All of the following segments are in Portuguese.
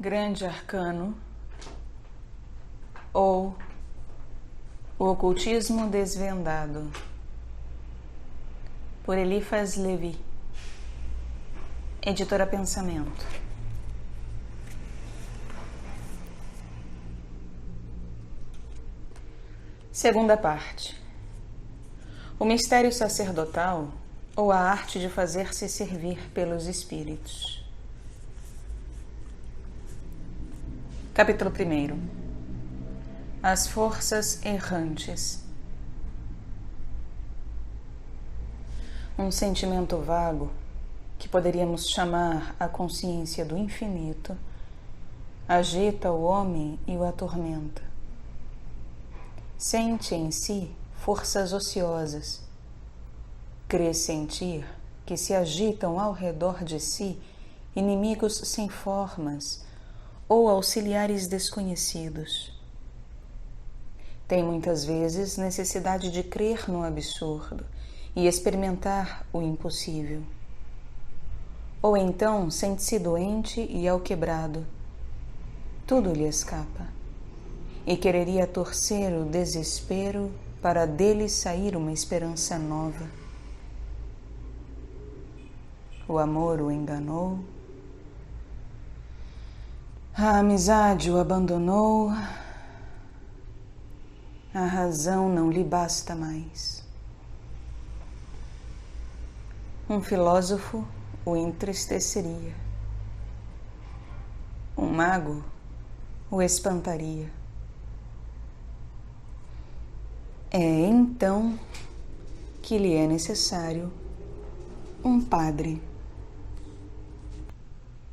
Grande Arcano ou O Ocultismo Desvendado, por Eliphas Levi, editora Pensamento. Segunda parte. O mistério sacerdotal ou a arte de fazer-se servir pelos espíritos. Capítulo 1. As forças errantes. Um sentimento vago, que poderíamos chamar a consciência do infinito, agita o homem e o atormenta. Sente em si forças ociosas. Crê sentir que se agitam ao redor de si inimigos sem formas ou auxiliares desconhecidos. Tem muitas vezes necessidade de crer no absurdo e experimentar o impossível. Ou então sente-se doente e alquebrado. Tudo lhe escapa. E quereria torcer o desespero para dele sair uma esperança nova. O amor o enganou. A amizade o abandonou. A razão não lhe basta mais. Um filósofo o entristeceria. Um mago o espantaria. É então que lhe é necessário um padre.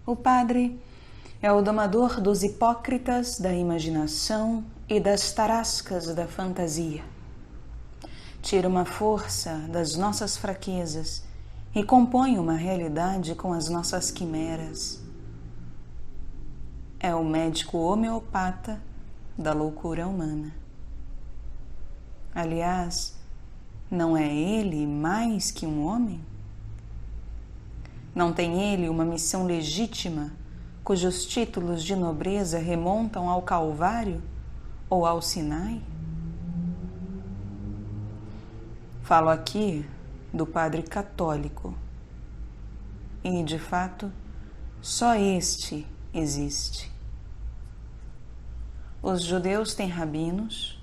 O padre é o domador dos hipócritas da imaginação e das tarascas da fantasia. Tira uma força das nossas fraquezas e compõe uma realidade com as nossas quimeras. É o médico homeopata da loucura humana. Aliás, não é ele mais que um homem? Não tem ele uma missão legítima, cujos títulos de nobreza remontam ao Calvário ou ao Sinai? Falo aqui do padre católico. E, de fato, só este existe. Os judeus têm rabinos,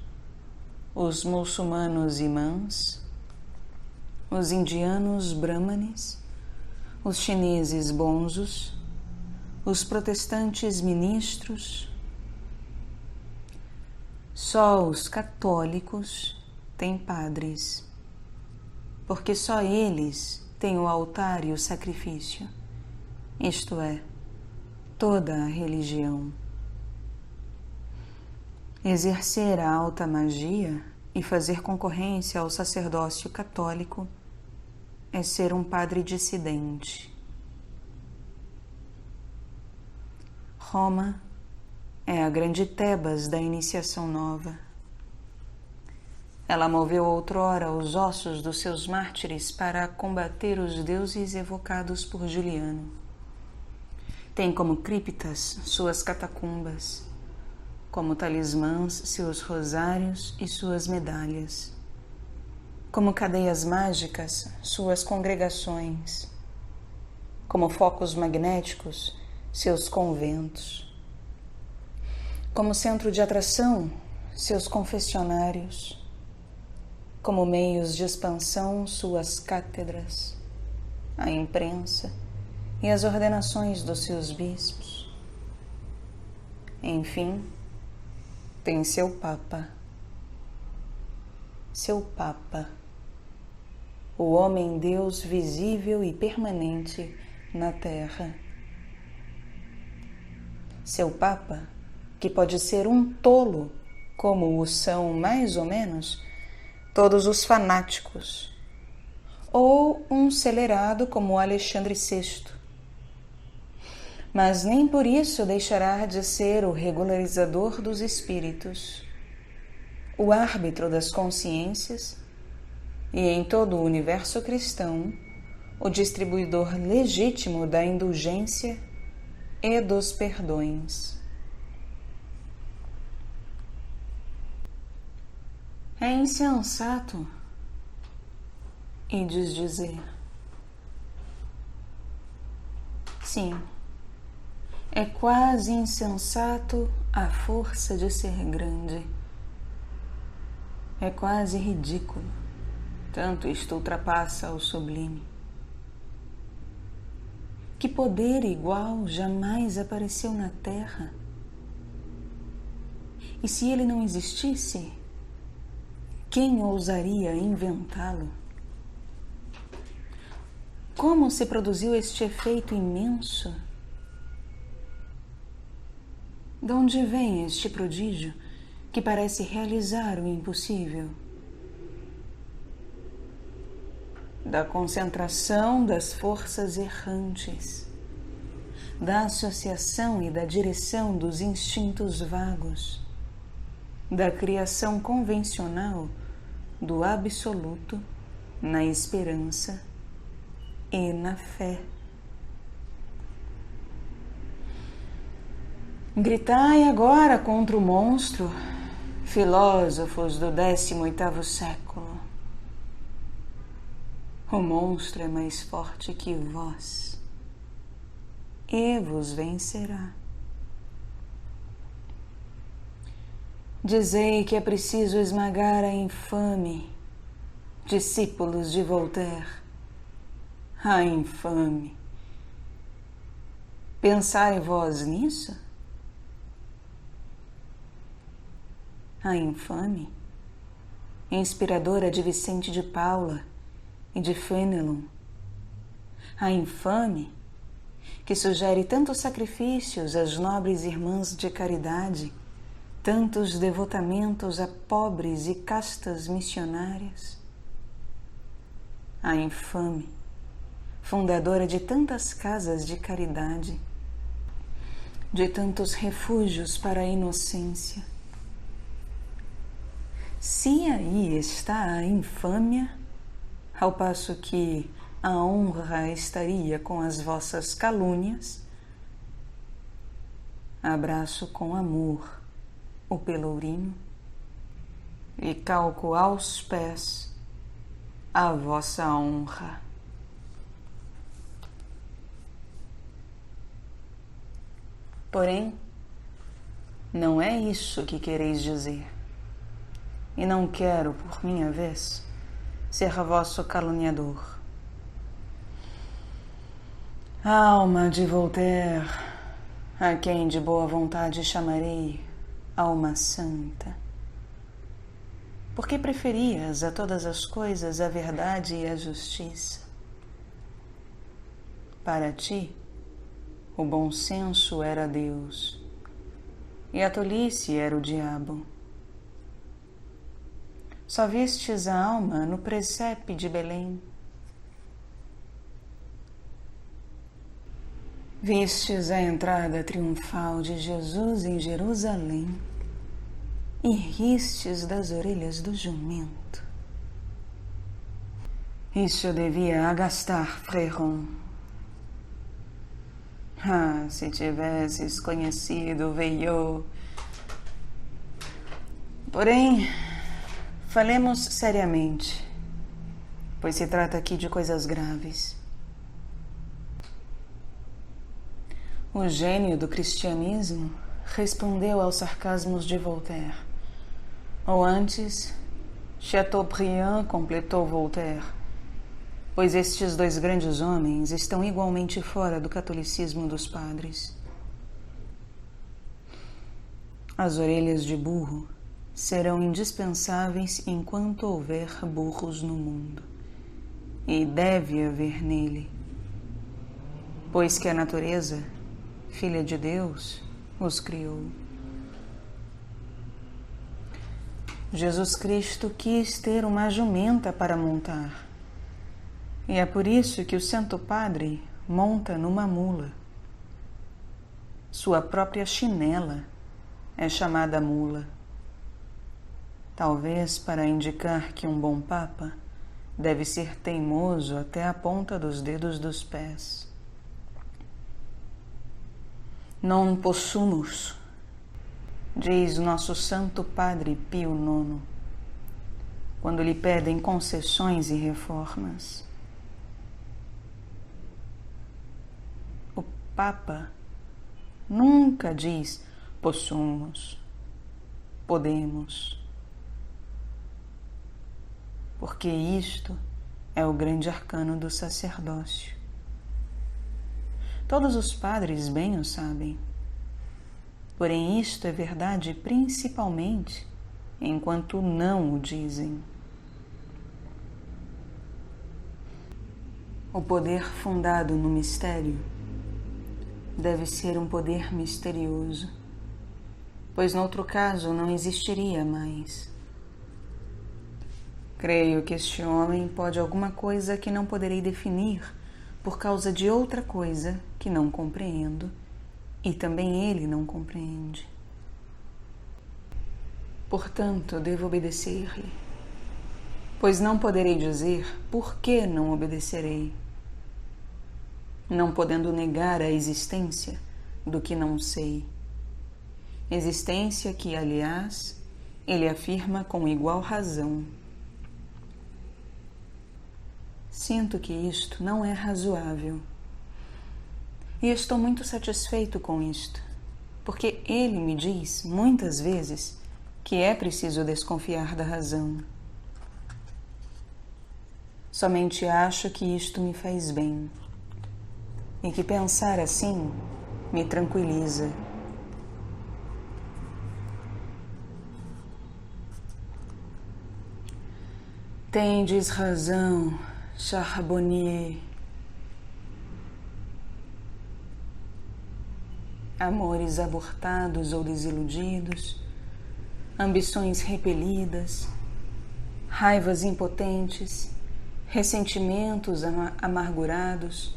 os muçulmanos imãs, os indianos brahmanes, os chineses bonzos, os protestantes ministros. Só os católicos têm padres, porque só eles tem o altar e o sacrifício, isto é, toda a religião. Exercer a alta magia e fazer concorrência ao sacerdócio católico é ser um padre dissidente. Roma é a grande Tebas da iniciação nova. Ela moveu outrora os ossos dos seus mártires para combater os deuses evocados por Juliano. Tem como criptas suas catacumbas, como talismãs seus rosários e suas medalhas, como cadeias mágicas suas congregações, como focos magnéticos seus conventos, como centro de atração seus confessionários, como meios de expansão suas cátedras, a imprensa e as ordenações dos seus bispos. Enfim, tem seu Papa. Seu Papa, o homem-deus visível e permanente na Terra. Seu Papa, que pode ser um tolo, como o são mais ou menos todos os fanáticos, ou um celerado como Alexandre VI, mas nem por isso deixará de ser o regularizador dos espíritos, o árbitro das consciências e, em todo o universo cristão, o distribuidor legítimo da indulgência e dos perdões. É insensato, ides dizer. Sim, é quase insensato a força de ser grande. É quase ridículo, tanto isto ultrapassa o sublime. Que poder igual jamais apareceu na Terra? E se ele não existisse, quem ousaria inventá-lo? Como se produziu este efeito imenso? De onde vem este prodígio que parece realizar o impossível? Da concentração das forças errantes, da associação e da direção dos instintos vagos, da criação convencional do absoluto na esperança e na fé. Gritai agora contra o monstro, filósofos do 18º século. O monstro é mais forte que vós e vos vencerá. Dizei que é preciso esmagar a infame, discípulos de Voltaire. A infame. Pensai vós nisso? A infame, inspiradora de Vicente de Paula e de Fenelon. A infame, que sugere tantos sacrifícios às nobres irmãs de caridade, tantos devotamentos a pobres e castas missionárias. A infame, fundadora de tantas casas de caridade, de tantos refúgios para a inocência. Se aí está a infâmia, ao passo que a honra estaria com as vossas calúnias, abraço com amor o pelourinho e calco aos pés a vossa honra. Porém, não é isso que quereis dizer. E não quero, por minha vez, ser vosso caluniador. Alma de Voltaire, a quem de boa vontade chamarei alma santa, porque preferias a todas as coisas a verdade e a justiça. Para ti, o bom senso era Deus e a tolice era o diabo. Só vistes a alma no presépio de Belém. Vistes a entrada triunfal de Jesus em Jerusalém e ristes das orelhas do jumento. Isso devia agastar Fréron. Ah, se tivesses conhecido Veillot. Porém, falemos seriamente, pois se trata aqui de coisas graves. O gênio do cristianismo respondeu aos sarcasmos de Voltaire. Ou antes, Chateaubriand completou Voltaire, pois estes dois grandes homens estão igualmente fora do catolicismo dos padres. As orelhas de burro serão indispensáveis enquanto houver burros no mundo, e deve haver nele, pois que a natureza, filha de Deus, os criou. Jesus Cristo quis ter uma jumenta para montar, e é por isso que o Santo Padre monta numa mula. Sua própria chinela é chamada mula, talvez para indicar que um bom papa deve ser teimoso até a ponta dos dedos dos pés. Non possumus, diz nosso Santo Padre Pio IX, quando lhe pedem concessões e reformas. O Papa nunca diz possumus, podemos, porque isto é o grande arcano do sacerdócio. Todos os padres bem o sabem, porém isto é verdade principalmente enquanto não o dizem. O poder fundado no mistério deve ser um poder misterioso, pois noutro caso não existiria mais. Creio que este homem pode alguma coisa que não poderei definir por causa de outra coisa que não compreendo e também ele não compreende. Portanto, devo obedecer-lhe, pois não poderei dizer por que não obedecerei, não podendo negar a existência do que não sei. Existência que, aliás, ele afirma com igual razão. Sinto que isto não é razoável. E estou muito satisfeito com isto, porque ele me diz, muitas vezes, que é preciso desconfiar da razão. Somente acho que isto me faz bem, e que pensar assim me tranquiliza. Tendes razão, Charbonnier. Amores abortados ou desiludidos, ambições repelidas, raivas impotentes, ressentimentos amargurados,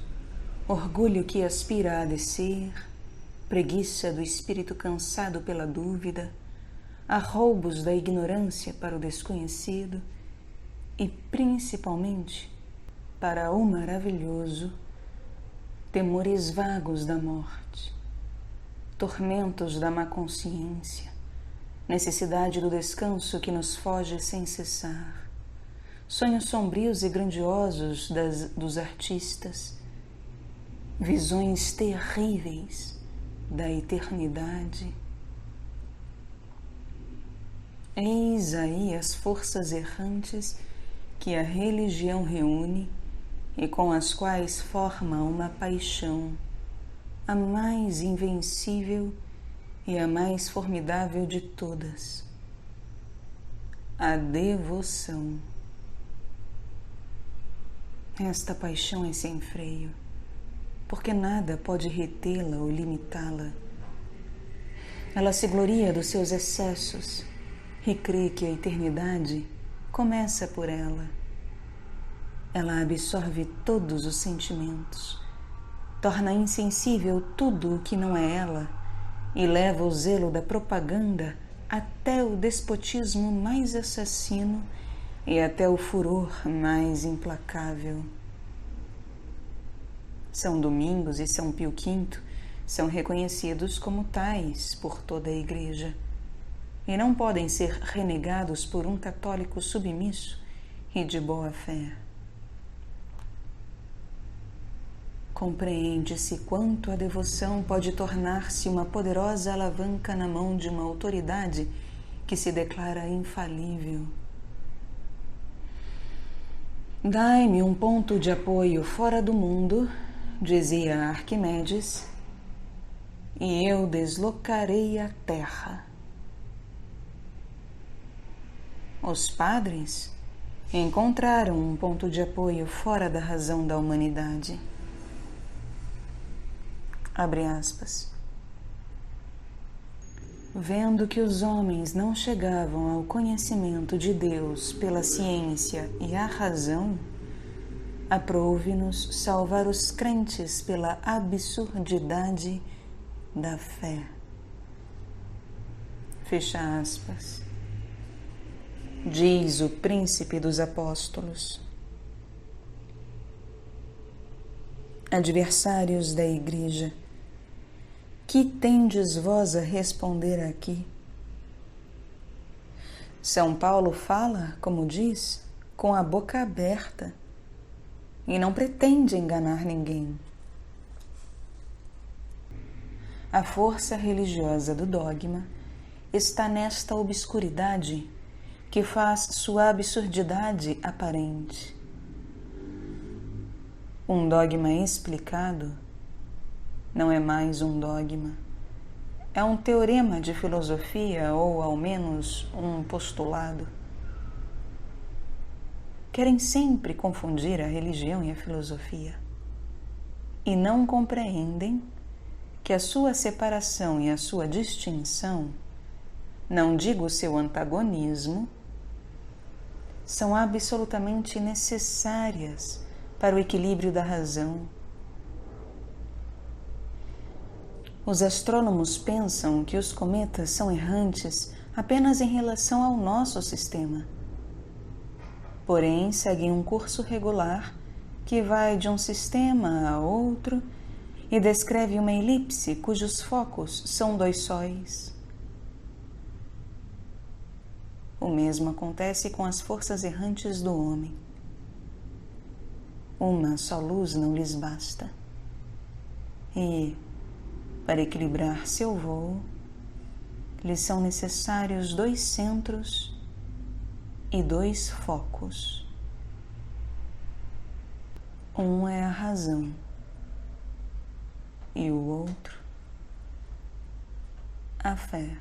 orgulho que aspira a descer, preguiça do espírito cansado pela dúvida, arroubos da ignorância para o desconhecido e, principalmente, para o maravilhoso, temores vagos da morte, tormentos da má consciência, necessidade do descanso que nos foge sem cessar, sonhos sombrios e grandiosos dos artistas, visões terríveis da eternidade. Eis aí as forças errantes que a religião reúne e com as quais forma uma paixão, a mais invencível e a mais formidável de todas, a devoção. Esta paixão é sem freio, porque nada pode retê-la ou limitá-la. Ela se gloria dos seus excessos e crê que a eternidade começa por ela. Ela absorve todos os sentimentos, torna insensível tudo o que não é ela e leva o zelo da propaganda até o despotismo mais assassino e até o furor mais implacável. São Domingos e São Pio V são reconhecidos como tais por toda a Igreja e não podem ser renegados por um católico submisso e de boa fé. Compreende-se quanto a devoção pode tornar-se uma poderosa alavanca na mão de uma autoridade que se declara infalível. Dai-me um ponto de apoio fora do mundo, dizia Arquimedes, e eu deslocarei a terra. Os padres encontraram um ponto de apoio fora da razão da humanidade. Abre aspas. Vendo que os homens não chegavam ao conhecimento de Deus pela ciência e a razão, aprouve-nos salvar os crentes pela absurdidade da fé. Fecha aspas. Diz o príncipe dos apóstolos. Adversários da Igreja, que tendes vós a responder aqui? São Paulo fala, como diz, com a boca aberta e não pretende enganar ninguém. A força religiosa do dogma está nesta obscuridade que faz sua absurdidade aparente. Um dogma explicado não é mais um dogma. É um teorema de filosofia ou, ao menos, um postulado. Querem sempre confundir a religião e a filosofia e não compreendem que a sua separação e a sua distinção, não digo o seu antagonismo, são absolutamente necessárias para o equilíbrio da razão. Os astrônomos pensam que os cometas são errantes apenas em relação ao nosso sistema. Porém, seguem um curso regular que vai de um sistema a outro e descreve uma elipse cujos focos são 2 sóis. O mesmo acontece com as forças errantes do homem. Uma só luz não lhes basta. E, para equilibrar seu voo, lhes são necessários 2 centros e 2 focos. Um é a razão e o outro, a fé.